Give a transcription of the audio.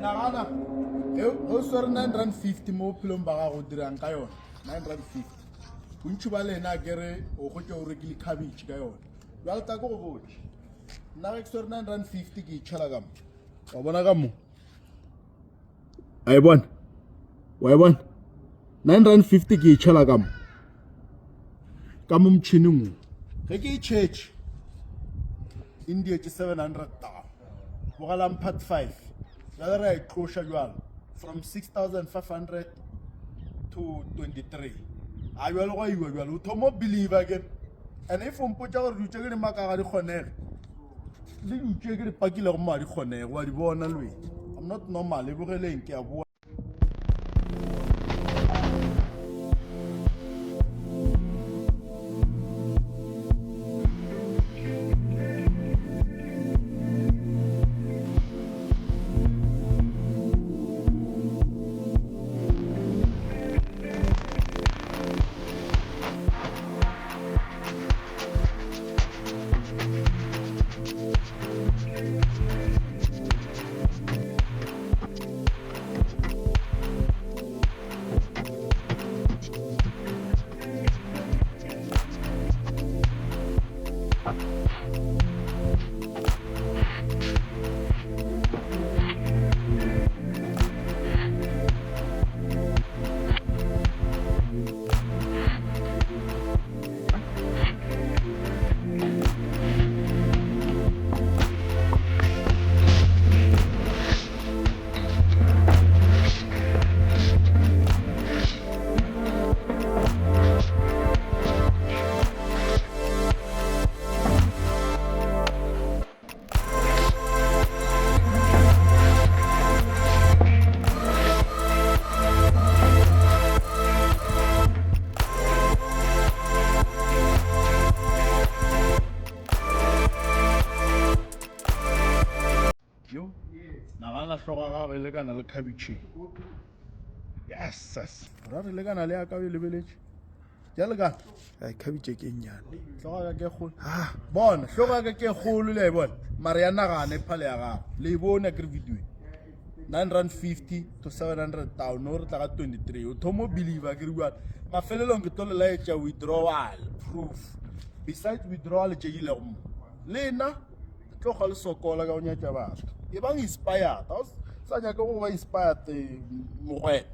nagana o sore 9.50 mo phelong ba ga go dirang ka yona 9.50 bontši ba lena kere o go tšwa o rekile cabbage ka yona jwale ta ko go botse nna ge ke sore 9.50 ke itšhela ka mo wa bona ka mo a e bona wa e bona 9.50 ke itšhela ka mo motšhining o ge ke itšhetše India ke 700,000 bogalang PART5 jale re a itlosha jwalo from 6,500 to 23 a jwale go iwa jwalo o thomo believe again and if o mpotša gore dutse ke di maka ga di kgonege le dutse ke di pakile go ma di kgonege wa di bona lwe I'm not normal e bogeleng ke a bua le kana le cabbage yes ra re le kana le aka le beletse ja le kana ai cabbage ke nyane hloga ke kgolo ha bona hloga ke kgolo le bona mara ya nagane phale ya ga le bona ke video 9.50 to 700,000 no re tla ga 23 o thomo believe ke re bua mafelelong ke tolela etša withdrawal proof besides withdrawal je ile go lena tlo ga le sokola ka o nyatša batho e bang inspired sa nyaka go ba inspired mogwete